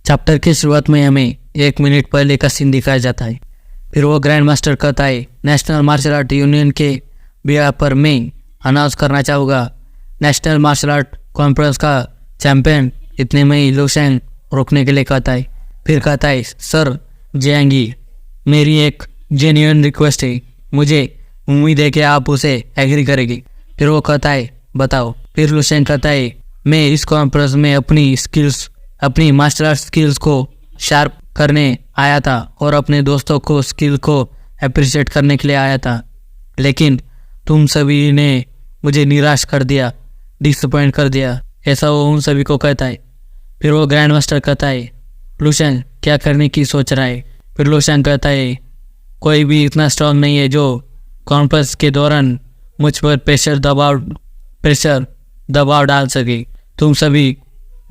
Chapter की शुरुआत में हमें 1 मिनट पहले का सीन दिखाया जाता है। फिर वो ग्रैंड मास्टर कहता है, नेशनल मार्शल आर्ट यूनियन के बिहार पर मैं अनाउंस करना चाहूँगा, नेशनल मार्शल आर्ट कॉन्फ्रेंस का चैंपियन। इतने में ही लुशेंग रोकने के लिए कहता है। फिर कहता है, सर जियांगी, मेरी एक जेन्युइन रिक्वेस्ट है, मुझे उम्मीद है कि आप उसे एग्री करेगी। फिर वो कहता है, बताओ। फिर लुशेंग कहता है, मैं इस कॉन्फ्रेंस में अपनी मार्शल आर्ट स्किल्स को शार्प करने आया था और अपने दोस्तों को स्किल को अप्रिशिएट करने के लिए आया था, लेकिन तुम सभी ने मुझे निराश कर दिया, डिसअपॉइंट कर दिया। ऐसा वो उन सभी को कहता है। फिर वो ग्रैंड मास्टर कहता है, लुशेंग क्या करने की सोच रहा है। फिर लुशेंग कहता है, कोई भी इतना स्ट्रांग नहीं है जो कॉन्फ्रेंस के दौरान मुझ पर प्रेशर दबाव डाल सके। तुम सभी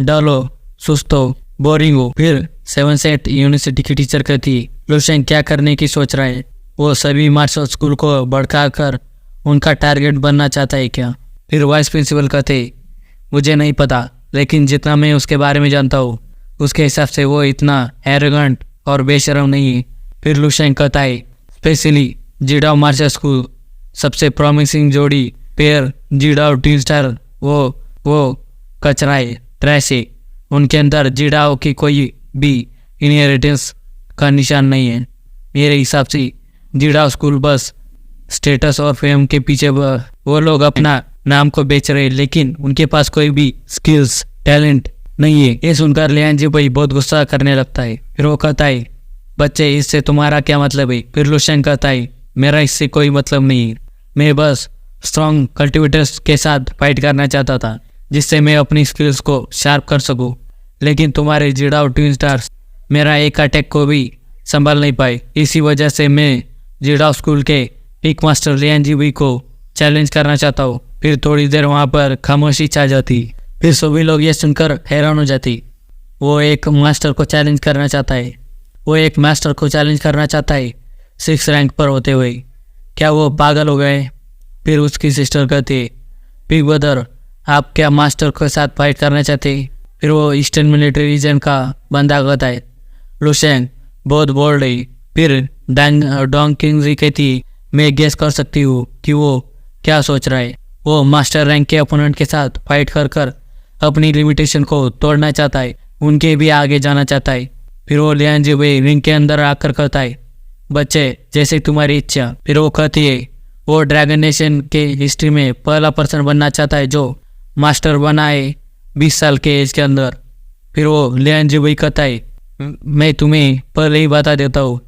डल हो, सुस्त हो, बोरिंग हो। फिर 7 सेट यूनिवर्सिटी की टीचर कहती है, लुशेंग क्या करने की सोच रहा है, वो सभी मार्शल स्कूल को भड़काकर उनका टारगेट बनना चाहता है क्या। फिर वाइस प्रिंसिपल कहते, मुझे नहीं पता, लेकिन जितना मैं उसके बारे में जानता हूँ उसके हिसाब से वो इतना एरोगेंट और बेशरम नहीं है। फिर लुशेंग कहता है, स्पेशली जिडाओ मार्शल स्कूल सबसे प्रॉमिसिंग जोड़ी पेयर जिडाओ टीन स्टार वो कचरा है, ट्रैश है। उनके अंदर जिडाओ की कोई भी इनहेरिटेंस का निशान नहीं है। मेरे हिसाब से जिडाओ स्कूल बस स्टेटस और फेम के पीछे वो लोग अपना नाम को बेच रहे हैं, लेकिन उनके पास कोई भी स्किल्स टैलेंट नहीं है। ये सुनकर लियांजी भाई बहुत गुस्सा करने लगता है। फिर वो कहता है, बच्चे इससे तुम्हारा क्या मतलब है। फिर लुशेंग कहता है, मेरा इससे कोई मतलब नहीं है, मैं बस स्ट्रॉन्ग कल्टिवेटर्स के साथ फाइट करना चाहता था जिससे मैं अपनी स्किल्स को शार्प कर सकूं, लेकिन तुम्हारे जिडाओ ट्विन स्टार्स मेरा एक अटैक को भी संभाल नहीं पाए। इसी वजह से मैं जिडाओ स्कूल के पीक मास्टर लियांजी भाई को चैलेंज करना चाहता हूँ। फिर थोड़ी देर वहाँ पर खामोशी छा जाती। फिर सभी लोग ये सुनकर हैरान हो जाती। वो एक मास्टर को चैलेंज करना चाहता है 6 रैंक पर होते हुए। क्या वो पागल हो गए। फिर उसकी सिस्टर कहती, बिग ब्रदर आप क्या मास्टर के साथ फाइट करना चाहते। फिर वो ईस्टर्न मिलिट्री रीजन का बंदा कहता है, लुशेंग बहुत बोल्ड है। फिर डोंग किंगजी कहती, मैं गेस कर सकती हूँ कि वो क्या सोच रहा है। वो मास्टर रैंक के अपोनेंट के साथ फाइट कर अपनी लिमिटेशन को तोड़ना चाहता है, उनके भी आगे जाना चाहता है। फिर वो लियांजी भाई रिंग के अंदर आकर कहता है, बच्चे जैसे तुम्हारी इच्छा। फिर वो कहती है, वो ड्रैगन नेशन के हिस्ट्री में पहला पर्सन बनना चाहता है जो मास्टर बना है 20 साल के एज के अंदर। फिर वो लियांजी भाई कहता है, मैं तुम्हें पहले ही बता देता हूँ,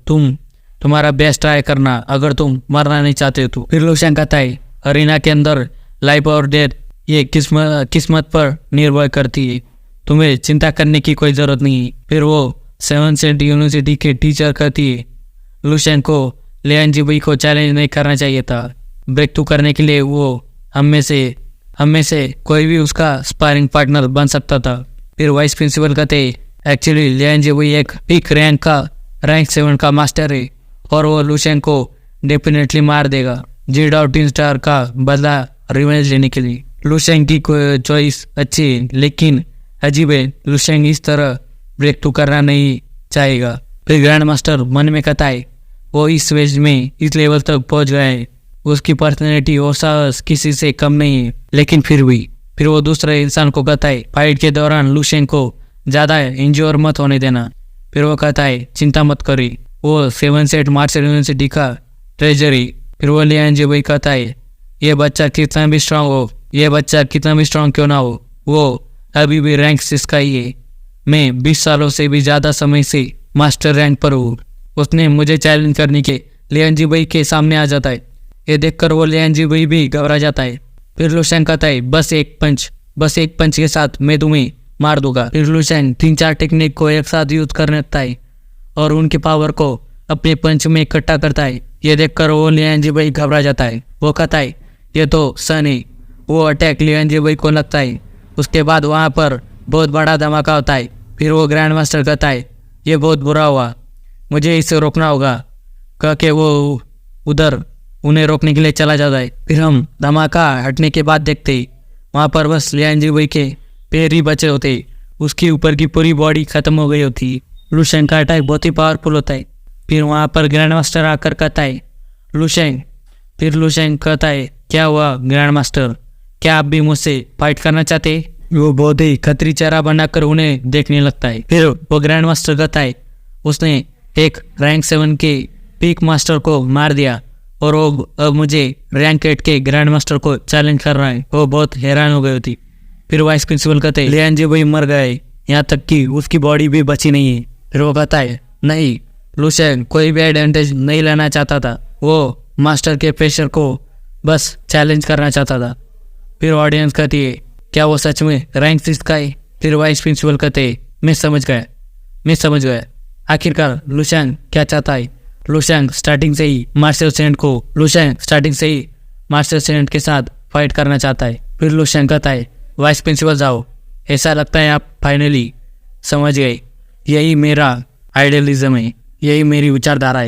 तुम्हारा बेस्ट ट्राई करना अगर तुम मरना नहीं चाहते तो। फिर लुशेंग कहता है, अरीना के अंदर लाइफ और डेथ ये किस्मत पर निर्भर करती है, तुम्हें चिंता करने की कोई ज़रूरत नहीं है। फिर वो 7 सेंट यूनिवर्सिटी के टीचर कहती है, लुशेंग को लियांजी भाई को चैलेंज नहीं करना चाहिए था। ब्रेक थ्रू करने के लिए वो हम में से कोई भी उसका स्पारिंग पार्टनर बन सकता था। फिर वाइस प्रिंसिपल कहते, एक्चुअली लियांजी भाई एक पीक रैंक 7 का मास्टर है और वो लुशेंग को डेफिनेटली मार देगा जिडाओ टीन स्टार का बदला रिवेंज लेने के लिए। लुशेंग की चॉइस अच्छी है, लेकिन अजीब है, लुशेंग इस तरह ब्रेक थ्रू करना नहीं चाहेगा। फिर ग्रैंड मास्टर मन में कहता है, वो इस वेज में इस लेवल तक पहुंच गए हैं, उसकी पर्सनैलिटी और साहस किसी से कम नहीं है, लेकिन फिर वो दूसरे इंसान को कहता है, फाइट के दौरान लुशेंग को ज़्यादा इंज्योर मत होने देना। फिर वो कहता है, चिंता मत करी, वो 7 सेट मार्शल यूनिवर्सिटी का ट्रेजरी। फिर वो लियांजी भाई कहता है, ये बच्चा कितना भी स्ट्रांग क्यों ना हो, वो अभी भी रैंक 6 का ही है। मैं 20 सालों से भी ज़्यादा समय से मास्टर रैंक पर हूँ। उसने मुझे चैलेंज करने के लियांजी भाई के सामने आ जाता है। ये देखकर वो लियांजी भाई भी घबरा जाता है। फिर लुशेंग कहता है, बस एक पंच के साथ मैं तुम्हें मार दूंगा। फिर लुशेंग 3-4 टेक्निक को एक साथ यूज करने लगता है और उनके पावर को अपने पंच में इकट्ठा करता है। ये देखकर वो लियांजी भाई घबरा जाता है। वो कहता है, ये तो सन है। वो अटैक लियांजी भाई को लगता है। उसके बाद वहाँ पर बहुत बड़ा धमाका होता है। फिर वो ग्रैंड मास्टर कहता है, ये बहुत बुरा हुआ, मुझे इसे रोकना होगा। कह के वो उधर उन्हें रोकने के लिए चला जाता है। फिर हम धमाका हटने के बाद देखते वहाँ पर बस लियांजी भाई के पैर ही बचे होते उसके ऊपर की पूरी बॉडी खत्म हो गई होती। लुशेंग का अटैक बहुत ही पावरफुल होता है। फिर वहाँ पर ग्रैंड मास्टर आकर कहता है लुशेंग, फिर लुशेंग कहता है क्या हुआ ग्रैंड मास्टर, क्या आप भी मुझसे फाइट करना चाहते? वो बहुत ही खतरी चेहरा बनाकर उन्हें देखने लगता है। फिर वो ग्रैंड मास्टर कहता है उसने एक रैंक 7 के पीक मास्टर को मार दिया और वो अब मुझे रैंक 8 के ग्रैंड मास्टर को चैलेंज कर रहा है। वो बहुत हैरान हो गई होती। फिर वाइस प्रिंसिपल कहते हैं लियान जी भाई मर गए, यहाँ तक कि उसकी बॉडी भी बची नहीं है। फिर वो कहता है नहीं, लुशेंग कोई भी एडवांटेज नहीं लेना चाहता था, वो मास्टर के प्रेशर को बस चैलेंज करना चाहता था। फिर ऑडियंस कहती है क्या वो सच में रैंक 6 का है? फिर वाइस प्रिंसिपल कहते हैं मैं समझ गया। आखिरकार लुशेंग क्या चाहता है? लुशेंग स्टार्टिंग से ही मार्शल सेनेट के साथ फाइट करना चाहता है। फिर लुशेंग कहता है वाइस प्रिंसिपल जाओ, ऐसा लगता है आप फाइनली समझ गए, यही मेरा आइडियलिज्म है, यही मेरी विचारधारा है।